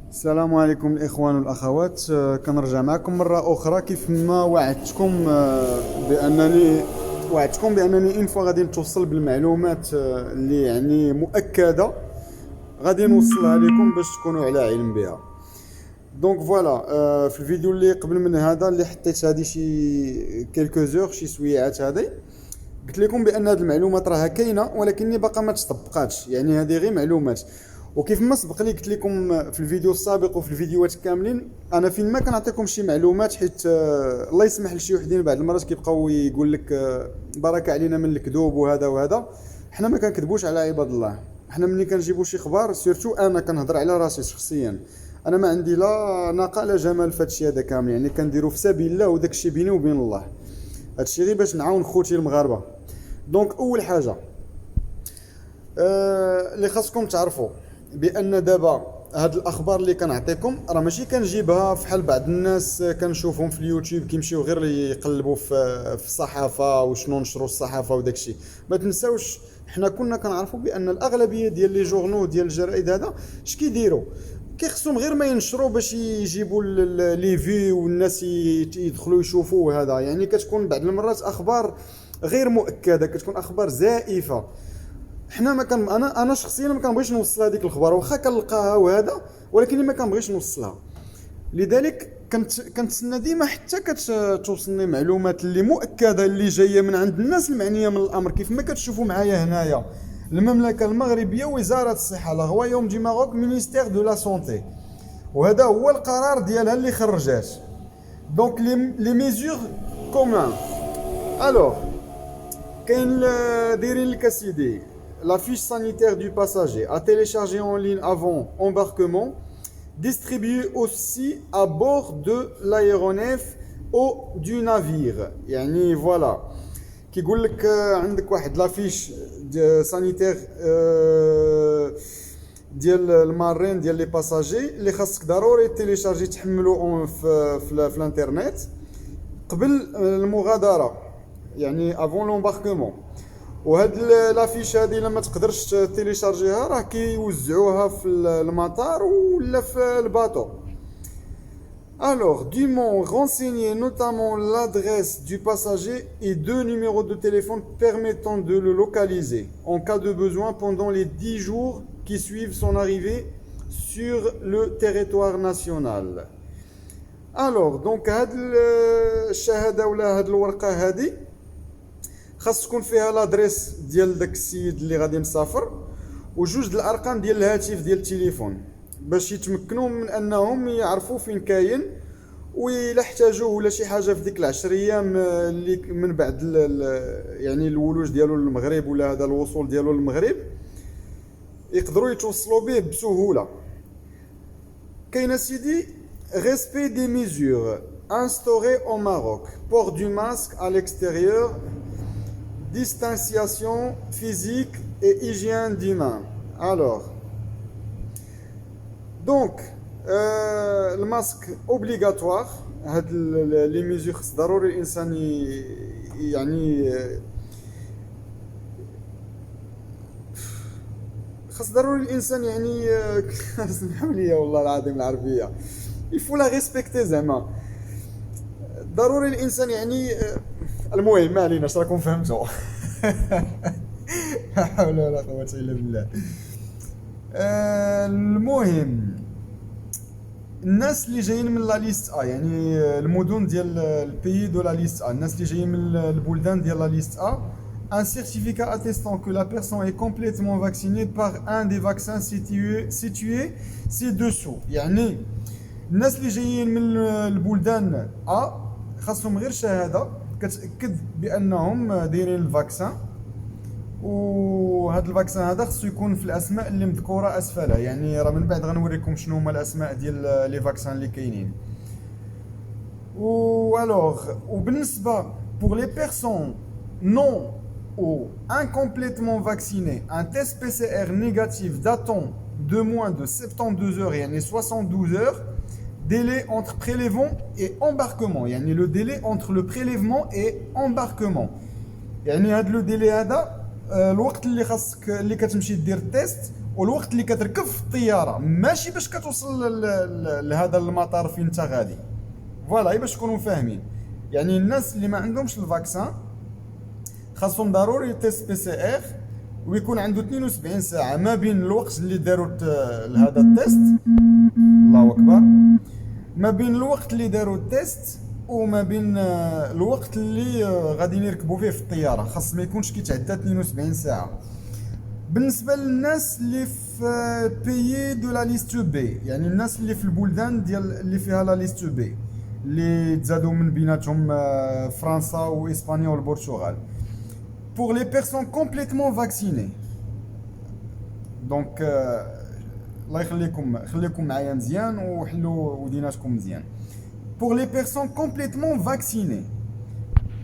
السلام عليكم الاخوان والاخوات. كنرجع معكم مره اخرى كيف ما وعدتكم. بانني ان فوا غادي نتوصل بالمعلومات اللي يعني مؤكده، غادي نوصلها لكم باش تكونوا على علم بها. دونك فوالا، في الفيديو اللي قبل من هذا اللي حطيت هذه شي كيلكو زور، شي سويعات هذه، قلت لكم بان هذه المعلومات راها كاينه ولكني باقا ما تطبقاتش، يعني هذه غير معلومات. وكيف ما سبق لي قلت لكم في الفيديو السابق وفي الفيديوهات كاملين، انا فين ما كنعطيكم شي معلومات حيت الله يسمح لشي وحدين بعض المرات كيبقاو يقول لك بركه علينا من الكذوب وهذا وهذا. حنا ما كنكذبوش على عباد الله. حنا ملي كنجيبوا شي خبار، سيرتو انا كنهضر على راسي شخصيا، انا ما عندي لا ناقه لا جمال في هادشي هذا كامل، يعني كنديرو في سبيل الله وداك الشيء بيني وبين الله. هادشي غير باش نعاون خوتي المغاربه. دونك اول حاجه اللي خاصكم تعرفوا بان دابا هاد الاخبار اللي كنعطيكم راه ماشي كنجيبها فحال بعض الناس كنشوفهم في اليوتيوب كيمشيو غير يقلبوا في الصحافه وشنو نشروا الصحافه وداكشي. ما تنساوش حنا كنا كنعرفوا بان الاغلبيه ديال لي جورنو ديال الجرائد هذا اش كيديروا، كيخصهم غير ما ينشروا باش يجيبوا لي في والناس يدخلوا يشوفوا هذا. يعني كتكون بعض المرات اخبار غير مؤكده، كتكون اخبار زائفه. حنا ما كان انا شخصيا ما كنبغيش نوصل هذيك الخبر، واخا كنلقاها وهذا، ولكن ما كنبغيش نوصلها. لذلك كنتسنى ديما حتى كتوصلني معلومات اللي مؤكده اللي جايه من عند الناس المعنيه من الامر، كيف ما كتشوفوا معايا هنايا المملكه المغربيه وزاره الصحه لا رويوم دي ماروك مينيستير دو لا سونتي، وهذا هو القرار ديالها اللي خرجات. دونك لي ميزور كومان. الوغ كاين دايرين لك اسيدي la fiche sanitaire du passager à télécharger en ligne avant embarquement, distribuée aussi à bord de l'aéronef ou du navire. يعني voilà كيقول لك عندك واحد لا فيش سانيتير ديال المارين ديال لي باساجي اللي خاصك ضروري تيليشارجي تحملو في الانترنت قبل المغادره، يعني افون لومباركمون. وهاد لافيش هادي لما تقدرش تيليشارجيها راه كيوزعوها في المطار ولا في الباطو. Alors, dûment renseigner notamment l'adresse du passager et deux numéros de téléphone permettant de le localiser en cas de besoin pendant les 10 jours qui suivent son arrivée sur le territoire national. Alors, donc هاد الشهادة ولا هاد الورقة هادي خاص تكون فيها لادريس ديال داك السيد اللي غادي مسافر وجوج د الارقام ديال الهاتف ديال التليفون باش يتمكنوا من انهم يعرفوا فين كاين، وإلا احتاجوه ولا شي حاجه في ديك العشر ايام اللي من بعد يعني الولوج ديالو للمغرب ولا هذا الوصول ديالو للمغرب يقدروا يتوصلوا به بسهوله. كاين سيدي respect des mesures instaurées au Maroc, port du masque à l'extérieur, distanciation physique et hygiène d'humain. Alors, donc, le masque obligatoire. هاد لي ميزور خص ضروري الانسان يعني خص ضروري الانسان يعني سمحوا لي والله العظيم العربيه يفو لا ريسبكتي زعما ضروري الانسان يعني المهم ما علينا، اش راكم فهمتوا. لا حول ولا قوه الا بالله. المهم الناس اللي جايين من لا ليست يعني المدن ديال البيي دو لا ليست الناس اللي جايين من البلدان ديال لا ليست un certificat attestant que la personne est complètement vaccinée par un des vaccins situés ci-dessous. يعني الناس اللي جايين من البلدان خاصهم غير شهاده كتاكد بانهم دايرين الفاكسان، وهذا الفاكسان هذا خصو يكون في الاسماء اللي مذكوره اسفلها. يعني راه من بعد غنوريكم شنو هما الاسماء ديال لي فاكسان اللي كاينين. وبالنسبه pour les personnes non ou incomplètement vaccinées, un test PCR négatif datant de moins de 72 heures يعني 72 heures délai entre prélèvement et embarquement. يعني le délai entre le prélèvement et embarquement. يعني هذا لو ديلي هذا الوقت اللي خاصك اللي كتمشي دير التيست والوقت اللي كتركب في الطياره ماشي باش كتوصل لهذا المطار فين انت غادي. فوالا باش تكونوا فاهمين. يعني الناس اللي ما عندهمش الفاكسان خاصهم ضروري تيست بي سي ار، ويكون عنده 72 ساعه ما بين الوقت اللي داروا لهذا التيست. الله اكبر. ما بين الوقت اللي داروا التيست وما بين الوقت اللي غادي يركبوا فيه في الطياره، خاص ما يكونش كيتعدى 72 ساعه. بالنسبه للناس اللي في بيي دو لا ليست بي، يعني الناس اللي في البلدان ديال اللي فيها لا ليست بي، اللي تزادوا من بيناتهم فرنسا واسبانيا والبرتغال. pour les personnes complètement vaccinées. دونك الله يخليكم، خليكم معايا مزيان وحلوا وديناتكم مزيان. pour les personnes complètement vaccinées,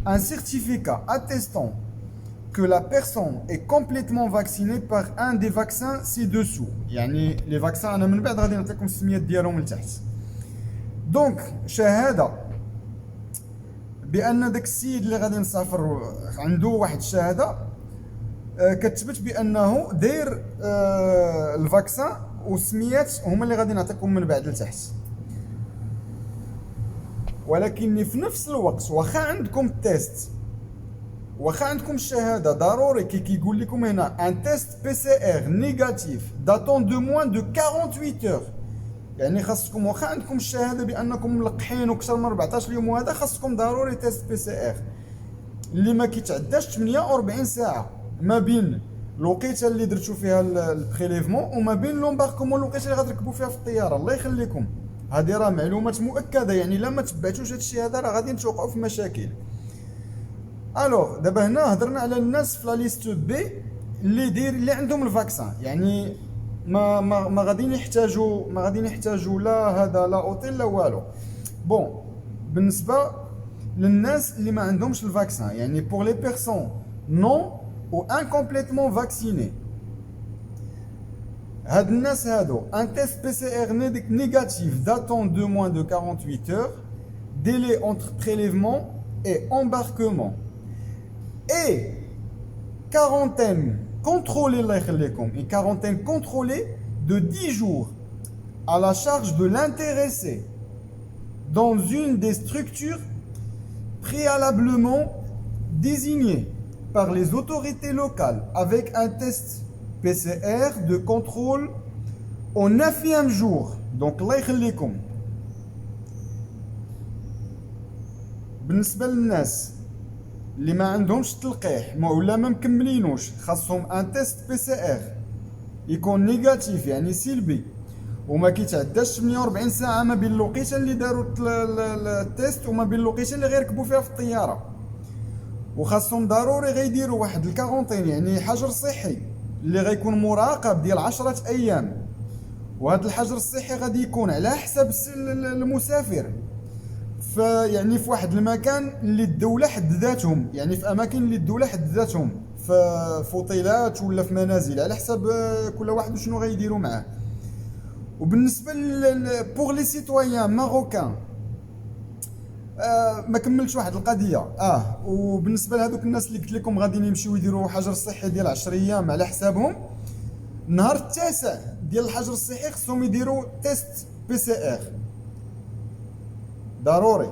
un certificat attestant que la personne est complètement vaccinée par un des vaccins ci-dessous. يعني les vaccins انا من بعد غادي نعطيكم السميات ديالهم لتحت. دونك شهاده بان داك السيد اللي غادي نسافر عنده واحد الشهاده كتثبت بانه داير الفاكسان، والسميات هما اللي غادي نعطيكم من بعد لتحت. ولكن في نفس الوقت واخا عندكم التيست، واخا عندكم الشهاده، ضروري كيقول لكم هنا ان تيست بي سي ار نيجاتيف داتون دو موان دو 48 اور. يعني خاصكم واخا عندكم الشهاده بانكم ملقحين وكثر من 14 يوم، وهذا خاصكم ضروري تيست بي سي ار اللي ما كيتعداش 48 ساعه ما بين الوقيته اللي درتو فيها البريليفمون وما بين لومباركمون، الوقيته اللي غتركبوا فيها في الطياره. الله يخليكم، هذه راه معلومات مؤكده، يعني الا ما تبعتوش هذا الشيء هذا راه غادي نتوقعوا في مشاكل. الوغ دابا هنا هضرنا على الناس في لا ليست بي اللي عندهم الفاكسان، يعني ما غادي يحتاجوا لا هذا لا اوتيل لا والو. بون بالنسبه للناس اللي ما عندهمش الفاكسان، يعني بور لي بيرسون نون ou incomplètement vaccinés, هاد الناس هادو un test PCR négatif datant de moins de 48 heures, délai entre prélèvement et embarquement, et quarantaine contrôlée, الله يخليكم، une quarantaine contrôlée de 10 jours à la charge de l'intéressé dans une des structures préalablement désignées par les autorités locales avec un test PCR de contrôle au 9e jour. Donc الله يخليكم، بالنسبة للناس اللي ما عندهمش التلقيح ولا ما مكملينوش، خاصهم ان تيست بي سي ار يكون نيجاتيف يعني سلبي، وما كيتعداش 48 ساعة ما بين الوقيته اللي داروا التيست وما بين الوقيته اللي غيركبوا فيها في الطيارة. وخاصهم ضروري غيديروا واحد الكارونتين، يعني حجر صحي اللي غيكون مراقب ديال 10 ايام. وهذا الحجر الصحي غادي يكون على حساب المسافر، يعني في واحد المكان اللي الدوله حدداتهم، يعني في اماكن اللي الدوله حدداتهم في اوتيلات ولا في منازل، على حساب كل واحد وشنو غيديروا معاه. وبالنسبه بوغ لي سيتويان ماروكان ما كملتش واحد القضيه. وبالنسبه لهذوك الناس اللي قلت لكم غادي يمشيو يديروا حجر صحي ديال 10 ايام على حسابهم، النهار التاسع ديال الحجر الصحي خصهم يديروا تيست بي سي ار ضروري.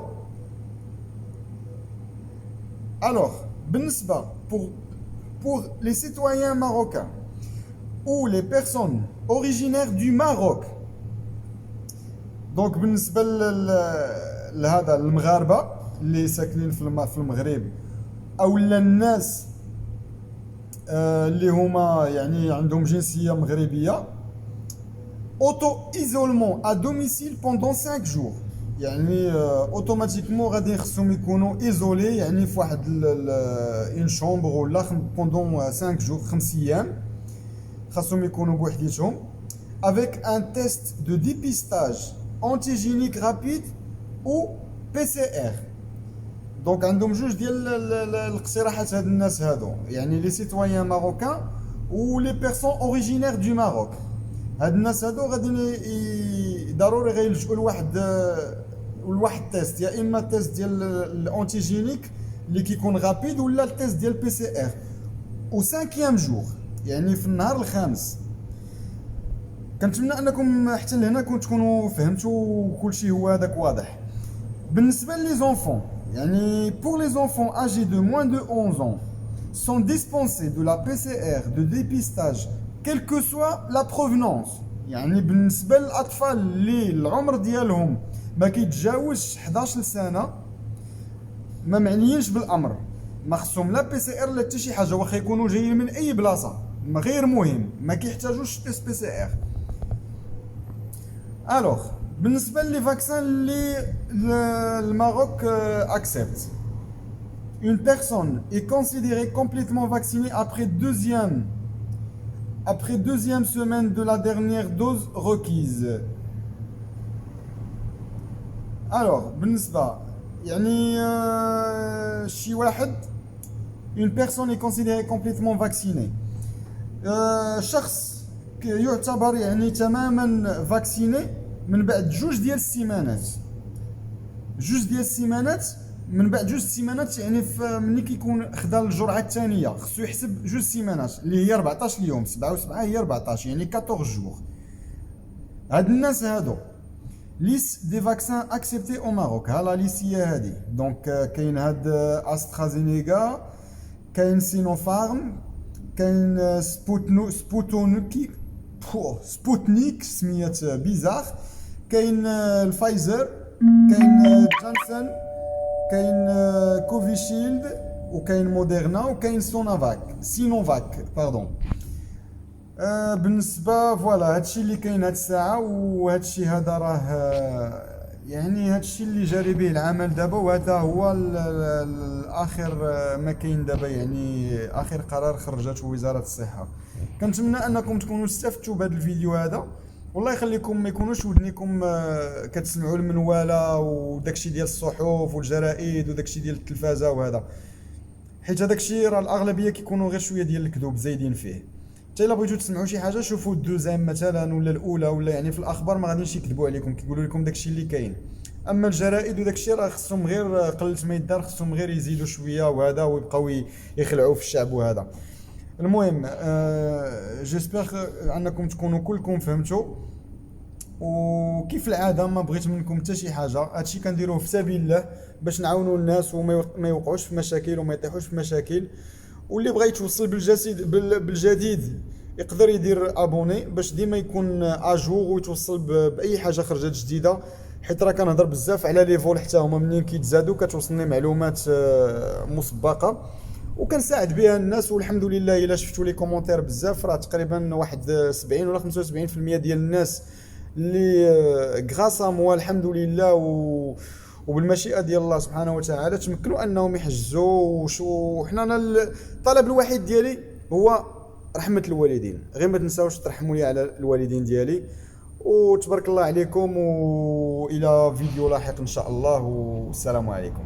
الوغ بالنسبه pour les citoyens marocains ou les personnes originaires du Maroc، دونك بالنسبه لهذا المغاربه اللي ساكنين في المغرب، او الناس اللي هما يعني عندهم جنسيه مغربيه، اوتو ايزولمون ا دوميسيل بوندون 5 جور، يعني اوتوماتيكمون غادي خصهم يكونوا ايزولي، يعني في واحد اون شومبر ولا بوندون 5 جور 5 ايام خاصهم يكونوا بوحديتهم، avec un test de dépistage antigénique rapide ou PCR. دونك عندهم جوج ديال الاقتراحات هاد الناس هادو، يعني لي سيتويان ماروكان و لي بيرسون اوريجينير دو ماروك. هاد الناس هادو غادي ضروري غيلجؤوا لواحد تيست، يا اما تيست ديال الانتيجينيك اللي كيكون غابيد ولا التيست ديال بي سي ار و 5 جور، يعني في النهار الخامس. كنتمنى انكم حتى لهنا تكونوا فهمتوا كلشي هو هذاك واضح. بالنسبه لي زونفون يعني pour les enfants âgés de moins de 11 ans sont dispensés de la PCR de dépistage quelle que soit la provenance. يعني بالنسبه للاطفال اللي العمر ديالهم ما كيتجاوزش 11 سنه ما معنيينش بالامر، ما خصهم لا بي سي ار لا حتى شي حاجه، واخا يكونوا جايين من اي بلاصه غير مهم، ما كيحتاجوش تيست بي سي ار. الوغ بالنسبه لي فاكسان اللي الماروك accepte une personne est considérée complètement vaccinée après deuxième semaine de la dernière dose requise. Alors بالنسبه يعني شي واحد une personne est considérée complètement vaccinée، شخص يعتبر يعني تماما فاكسيني من بعد جوج ديال السيمانات من بعد جوج السيمانات يعني ملي كيكون خدا الجرعه الثانيه خصو يحسب جوج سيمانات اللي هي 14 يوم، 7 و7 هي 14 يعني 14 جوغ. هاد الناس هادو ليست دي فاكسان اكسبتي او ماروك، ها لا ليست هي هادي. دونك كاين هاد استرازينيكا، كاين سينوفارم، كاين سبوتنيك سميات بيزار، كاين الفايزر، كاين جانسون، كاين كوفيشيلد، وكاين موديرنا، وكاين سينوفاك باردون. بالنسبه فوالا هادشي اللي كاين هاد الساعه، وهادشي هذا راه يعني هادشي اللي جاري به العمل دابا، وهذا هو الاخر ما كاين دابا، يعني اخر قرار خرجته وزاره الصحه. كنتمنى انكم تكونوا استفدتوا بهذا الفيديو هذا، والله يخليكم ما يكونوش ودنيكم كتسمعوا المنواله وداكشي ديال الصحف والجرائد وداكشي ديال التلفازه وهذا، حيت هداكشي راه الاغلبيه كيكونوا غير شويه ديال الكذوب زايدين فيه. حتى الا بغيتو تسمعوا شي حاجه شوفوا الدوزيام مثلا ولا الاولى، ولا يعني في الاخبار ما غاديش يكذبوا عليكم، كيقولوا لكم داكشي اللي كاين. اما الجرائد وداكشي راه خصهم غير قلت ما يدار، خصهم غير يزيدوا شويه وهذا ويبقاو يخلعوا في الشعب وهذا. المهم جيسبر انكم تكونوا كلكم فهمتوا، وكيف العاده ما بغيت منكم حتى شي حاجه، هادشي كنديروه في سبيل الله باش نعاونوا الناس وما يوقعوش في مشاكل وما يطيحوش في مشاكل. واللي بغى يتوصل بالجديد يقدر يدير ابوني باش ديما يكون اجور ويتوصل باي حاجه خرجت جديده، حيت راه كنهضر بزاف على لي فول حتى هما منين كيتزادوا كتوصلني معلومات مسبقه وكنساعد بها الناس. والحمد لله الا شفتوا لي كومونتير بزاف، راه تقريبا واحد 70 ولا 75% ديال الناس اللي غراسا موا الحمد لله وبالمشيئه ديال الله سبحانه وتعالى تمكنوا انهم يحجزوا. وحنا انا الطلب الوحيد ديالي هو رحمه الوالدين، غير ما تنساوش ترحموا لي على الوالدين ديالي. وتبارك الله عليكم، والى فيديو لاحق ان شاء الله، والسلام عليكم.